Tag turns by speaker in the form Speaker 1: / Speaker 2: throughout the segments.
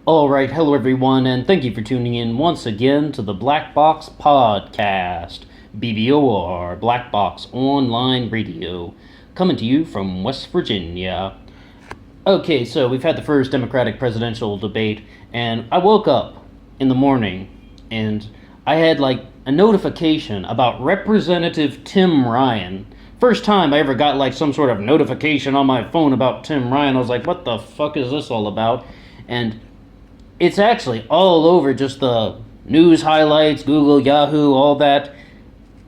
Speaker 1: Alright, hello everyone, and thank you for tuning in once again to the Black Box Podcast, BBOR, Black Box Online Radio, coming to you from West Virginia. Okay, so we've had the first Democratic presidential debate, and I woke up in the morning, and I had a notification about Representative Tim Ryan. First time I ever got some sort of notification on my phone about Tim Ryan. I was like, what the fuck is this all about? And it's actually all over just the news highlights, Google, Yahoo, all that.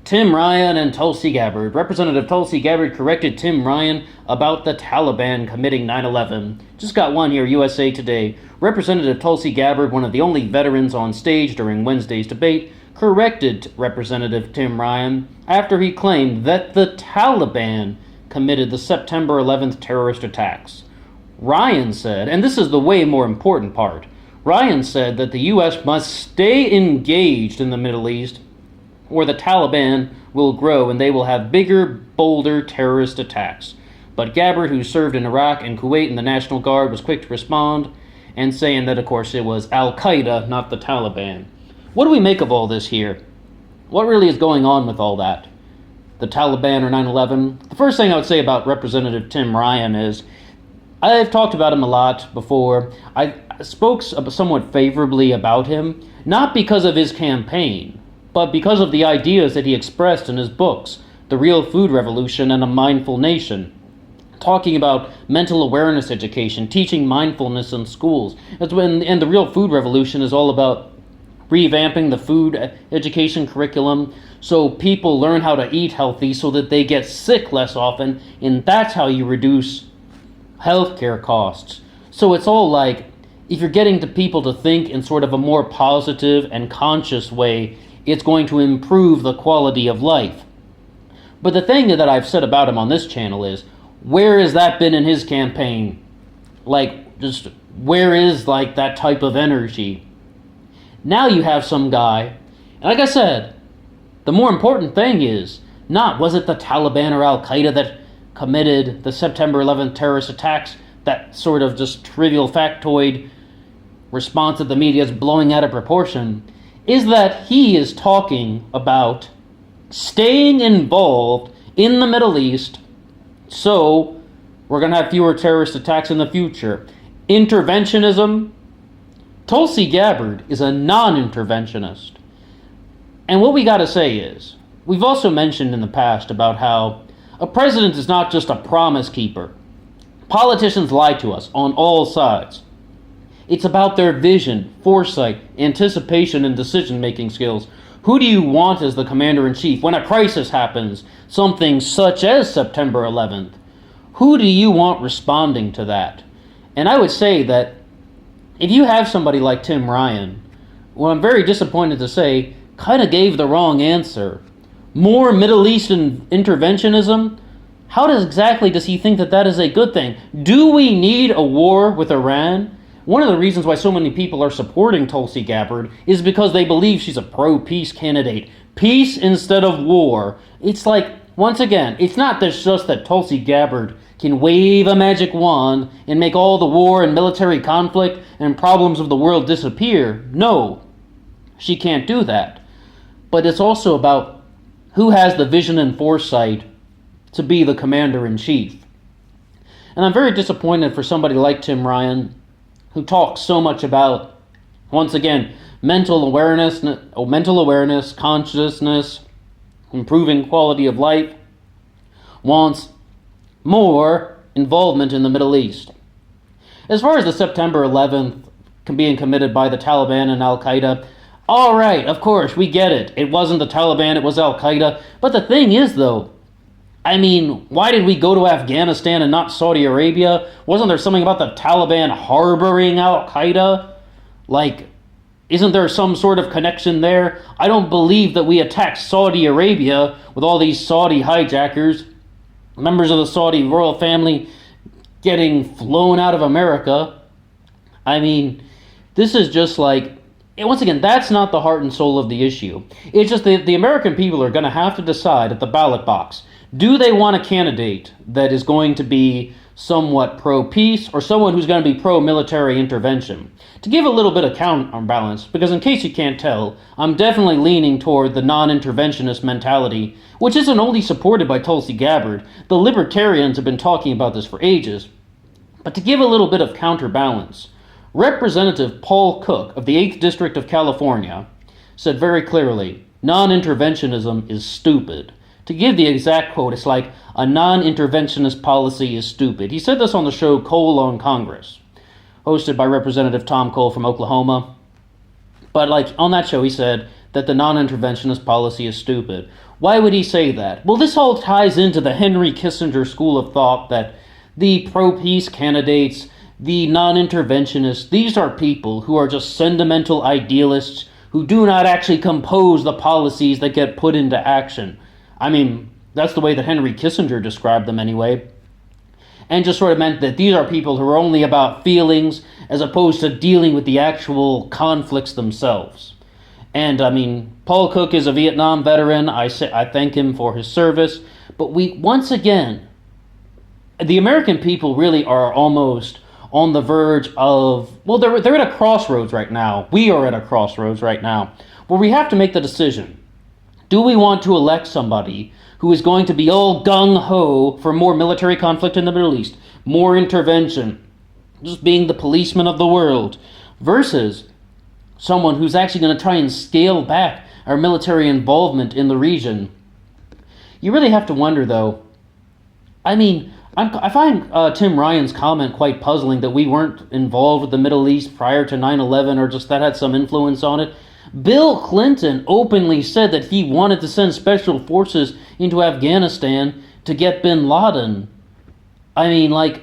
Speaker 1: Tim Ryan and Tulsi Gabbard. Representative Tulsi Gabbard corrected Tim Ryan about the Taliban committing 9/11. Just got one here, USA Today. Representative Tulsi Gabbard, one of the only veterans on stage during Wednesday's debate, corrected Representative Tim Ryan after he claimed that the Taliban committed the September 11th terrorist attacks. Ryan said, and this is the way more important part, Ryan said that the U.S. must stay engaged in the Middle East or the Taliban will grow and they will have bigger, bolder terrorist attacks. But Gabbard, who served in Iraq and Kuwait in the National Guard, was quick to respond and saying that, of course, it was Al-Qaeda, not the Taliban. What do we make of all this here? What really is going on with all that? The Taliban or 9/11? The first thing I would say about Representative Tim Ryan is I've talked about him a lot before. I spoke somewhat favorably about him, not because of his campaign, but because of the ideas that he expressed in his books, The Real Food Revolution and A Mindful Nation, talking about mental awareness education, teaching mindfulness in schools. And The Real Food Revolution is all about revamping the food education curriculum so people learn how to eat healthy so that they get sick less often, and that's how you reduce healthcare costs. So it's all if you're getting to people to think in sort of a more positive and conscious way, it's going to improve the quality of life. But the thing that I've said about him on this channel is, where has that been in his campaign? Just where is that type of energy? Now you have some guy, and like I said, the more important thing is not was it the Taliban or Al-Qaeda that committed the September 11th terrorist attacks, that sort of just trivial factoid response that the media is blowing out of proportion, is that he is talking about staying involved in the Middle East so we're going to have fewer terrorist attacks in the future. Interventionism. Tulsi Gabbard is a non-interventionist. And what we got to say is, we've also mentioned in the past about how a president is not just a promise keeper. Politicians lie to us on all sides. It's about their vision, foresight, anticipation, and decision-making skills. Who do you want as the commander-in-chief when a crisis happens, something such as September 11th? Who do you want responding to that? And I would say that if you have somebody like Tim Ryan, well, I'm very disappointed to say, kind of gave the wrong answer. More Middle Eastern interventionism? How exactly does he think that that is a good thing? Do we need a war with Iran? One of the reasons why so many people are supporting Tulsi Gabbard is because they believe she's a pro-peace candidate. Peace instead of war. It's once again, it's not just that Tulsi Gabbard can wave a magic wand and make all the war and military conflict and problems of the world disappear. No, she can't do that. But it's also about who has the vision and foresight to be the commander-in-chief. And I'm very disappointed for somebody like Tim Ryan, who talks so much about, once again, mental awareness, consciousness, improving quality of life, wants more involvement in the Middle East. As far as the September 11th being committed by the Taliban and Al-Qaeda, all right, of course, we get it. It wasn't the Taliban, it was Al-Qaeda. But the thing is, though, why did we go to Afghanistan and not Saudi Arabia? Wasn't there something about the Taliban harboring Al-Qaeda? Isn't there some sort of connection there? I don't believe that we attacked Saudi Arabia with all these Saudi hijackers, members of the Saudi royal family getting flown out of America. This is just once again, that's not the heart and soul of the issue. It's just the American people are going to have to decide at the ballot box, do they want a candidate that is going to be somewhat pro-peace, or someone who's going to be pro-military intervention. To give a little bit of counterbalance, because in case you can't tell, I'm definitely leaning toward the non-interventionist mentality, which isn't only supported by Tulsi Gabbard. The libertarians have been talking about this for ages. But to give a little bit of counterbalance, Representative Paul Cook of the 8th District of California said very clearly, non-interventionism is stupid. To give the exact quote, it's like, a non-interventionist policy is stupid. He said this on the show Cole on Congress, hosted by Representative Tom Cole from Oklahoma. But like on that show, he said that the non-interventionist policy is stupid. Why would he say that? Well, this all ties into the Henry Kissinger school of thought that the pro-peace candidates, the non-interventionists, these are people who are just sentimental idealists who do not actually compose the policies that get put into action. I mean, that's the way that Henry Kissinger described them anyway. And just sort of meant that these are people who are only about feelings as opposed to dealing with the actual conflicts themselves. And I mean, Paul Cook is a Vietnam veteran. I thank him for his service. But once again, the American people really are almost on the verge of, well, they're at a crossroads right now. We are at a crossroads right now where we have to make the decision. Do we want to elect somebody who is going to be all gung-ho for more military conflict in the Middle East, more intervention, just being the policeman of the world, versus someone who's actually going to try and scale back our military involvement in the region? You really have to wonder, though. I mean, I find Tim Ryan's comment quite puzzling that we weren't involved with the Middle East prior to 9/11, or just that had some influence on it. Bill Clinton openly said that he wanted to send special forces into Afghanistan to get bin Laden. I mean, like,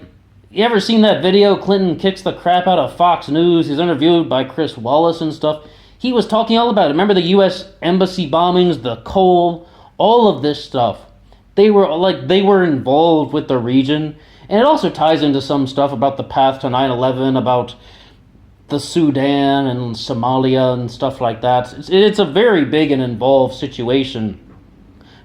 Speaker 1: you ever seen that video? Clinton kicks the crap out of Fox News. He's interviewed by Chris Wallace and stuff. He was talking all about it. Remember the U.S. embassy bombings, the coal, all of this stuff. They were involved with the region. And it also ties into some stuff about the path to 9/11, about the Sudan and Somalia and stuff like that. It's a very big and involved situation.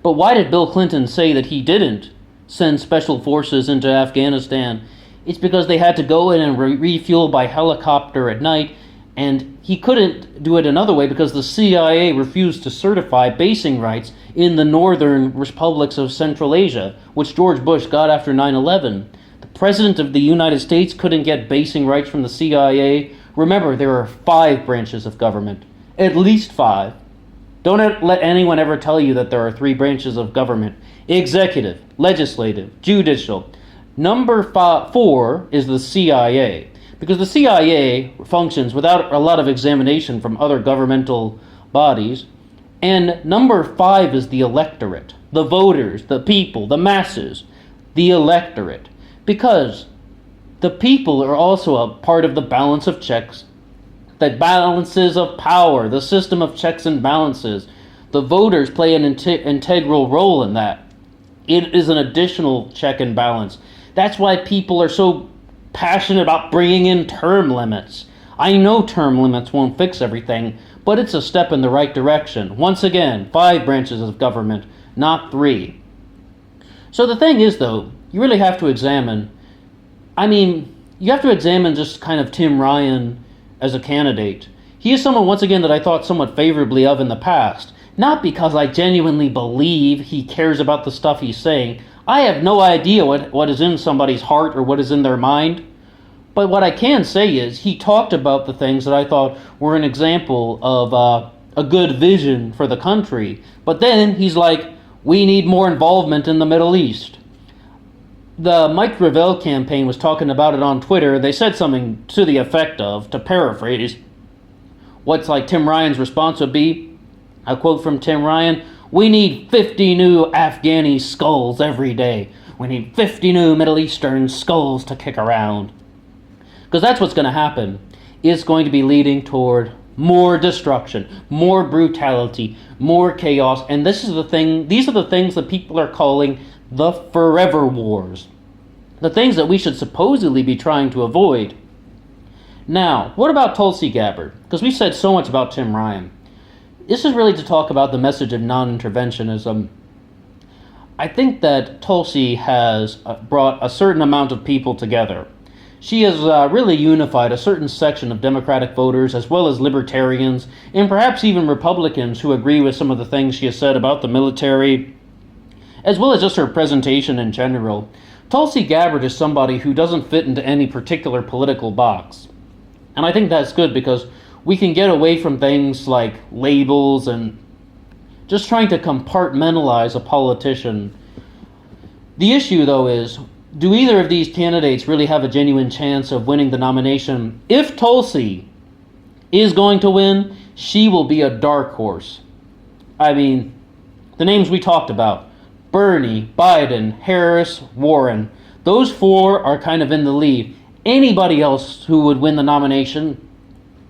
Speaker 1: But why did Bill Clinton say that he didn't send special forces into Afghanistan? It's because they had to go in and refuel by helicopter at night, and he couldn't do it another way because the CIA refused to certify basing rights in the northern republics of Central Asia, which George Bush got after 9/11. The President of the United States couldn't get basing rights from the CIA. Remember, there are 5 branches of government. At least 5. Don't let anyone ever tell you that there are 3 branches of government. Executive, legislative, judicial. Number 4 is the CIA. Because the CIA functions without a lot of examination from other governmental bodies. And number 5 is the electorate. The voters, the people, the masses. The electorate. Because the people are also a part of the balance of checks, the balances of power, the system of checks and balances. The voters play an integral role in that. It is an additional check and balance. That's why people are so passionate about bringing in term limits. I know term limits won't fix everything, but it's a step in the right direction. Once again, 5 branches of government, not 3. So the thing is, though, you really have to examine, you have to examine just kind of Tim Ryan as a candidate. He is someone, once again, that I thought somewhat favorably of in the past. Not because I genuinely believe he cares about the stuff he's saying. I have no idea what is in somebody's heart or what is in their mind. But what I can say is he talked about the things that I thought were an example of a good vision for the country. But then he's like, we need more involvement in the Middle East. The Mike Gravel campaign was talking about it on Twitter. They said something to the effect of, to paraphrase, what's like Tim Ryan's response would be, a quote from Tim Ryan, we need 50 new Afghani skulls every day. We need 50 new Middle Eastern skulls to kick around. Because that's what's going to happen. It's going to be leading toward more destruction, more brutality, more chaos. And these are the things that people are calling the forever wars. The things that we should supposedly be trying to avoid. Now, what about Tulsi Gabbard? Because we said so much about Tim Ryan. This is really to talk about the message of non-interventionism. I think that Tulsi has brought a certain amount of people together. She has really unified a certain section of Democratic voters, as well as libertarians, and perhaps even Republicans who agree with some of the things she has said about the military, as well as just her presentation in general. Tulsi Gabbard is somebody who doesn't fit into any particular political box. And I think that's good because we can get away from things like labels and just trying to compartmentalize a politician. The issue, though, is, do either of these candidates really have a genuine chance of winning the nomination? If Tulsi is going to win, she will be a dark horse. I mean, the names we talked about, Bernie, Biden, Harris, Warren, those four are kind of in the lead. Anybody else who would win the nomination,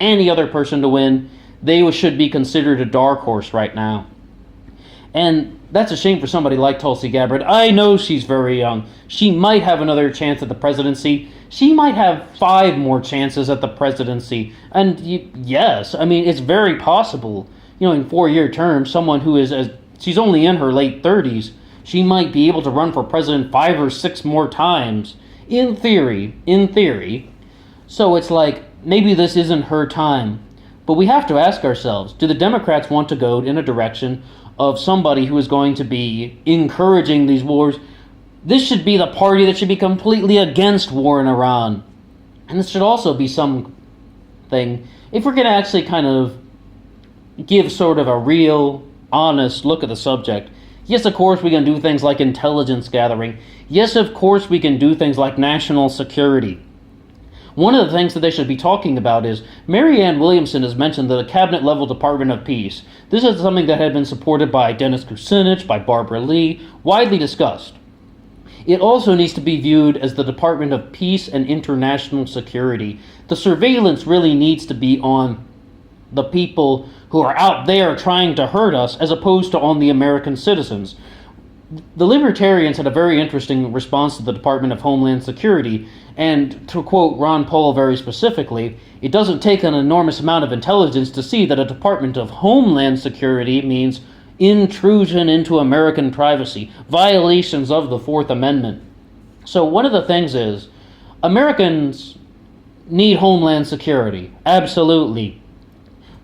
Speaker 1: any other person to win, they should be considered a dark horse right now. And that's a shame for somebody like Tulsi Gabbard. I know she's very young. She might have another chance at the presidency. She might have 5 more chances at the presidency. And yes, I mean, it's very possible. In 4-year terms, someone who she's only in her late 30s, she might be able to run for president 5 or 6 more times. In theory. So it's like, maybe this isn't her time. But we have to ask ourselves, do the Democrats want to go in a direction of somebody who is going to be encouraging these wars? This should be the party that should be completely against war in Iran. And this should also be something, if we're going to actually kind of give sort of a real, honest look at the subject. Yes, of course, we can do things like intelligence gathering. Yes, of course, we can do things like national security. One of the things that they should be talking about is Marianne Williamson has mentioned the cabinet-level Department of Peace. This is something that had been supported by Dennis Kucinich, by Barbara Lee, widely discussed. It also needs to be viewed as the Department of Peace and International Security. The surveillance really needs to be on the people who are out there trying to hurt us, as opposed to on the American citizens. The Libertarians had a very interesting response to the Department of Homeland Security, and to quote Ron Paul very specifically, it doesn't take an enormous amount of intelligence to see that a Department of Homeland Security means intrusion into American privacy, violations of the Fourth Amendment. So one of the things is, Americans need Homeland Security, absolutely.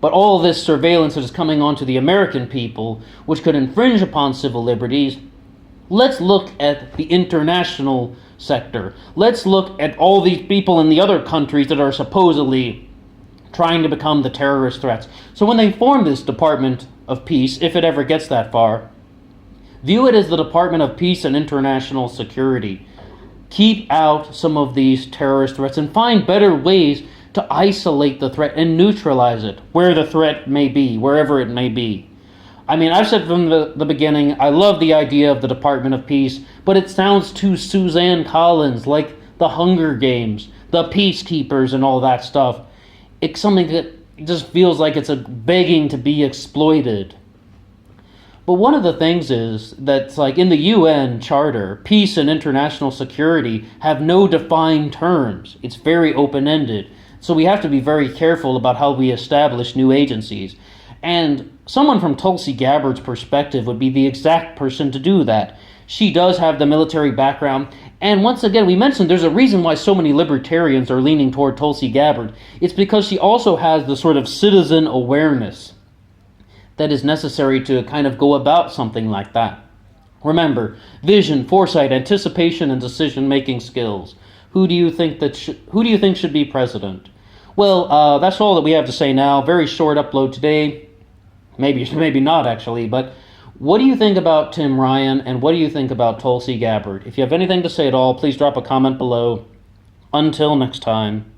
Speaker 1: But all this surveillance that is coming onto the American people, which could infringe upon civil liberties, let's look at the international sector. Let's look at all these people in the other countries that are supposedly trying to become the terrorist threats. So when they form this Department of Peace, if it ever gets that far, view it as the Department of Peace and International Security. Keep out some of these terrorist threats and find better ways to isolate the threat and neutralize it, where the threat may be, wherever it may be. I mean, I've said from the beginning, I love the idea of the Department of Peace, but it sounds too Suzanne Collins, like the Hunger Games, the Peacekeepers, and all that stuff. It's something that just feels like it's begging to be exploited. But one of the things is that, like, in the UN Charter, peace and international security have no defined terms. It's very open-ended. So we have to be very careful about how we establish new agencies. And someone from Tulsi Gabbard's perspective would be the exact person to do that. She does have the military background. And once again, we mentioned there's a reason why so many libertarians are leaning toward Tulsi Gabbard. It's because she also has the sort of citizen awareness that is necessary to kind of go about something like that. Remember, vision, foresight, anticipation, and decision-making skills. Who do you think should be president? Well, that's all that we have to say now. Very short upload today. Maybe not, actually. But what do you think about Tim Ryan, and what do you think about Tulsi Gabbard? If you have anything to say at all, please drop a comment below. Until next time.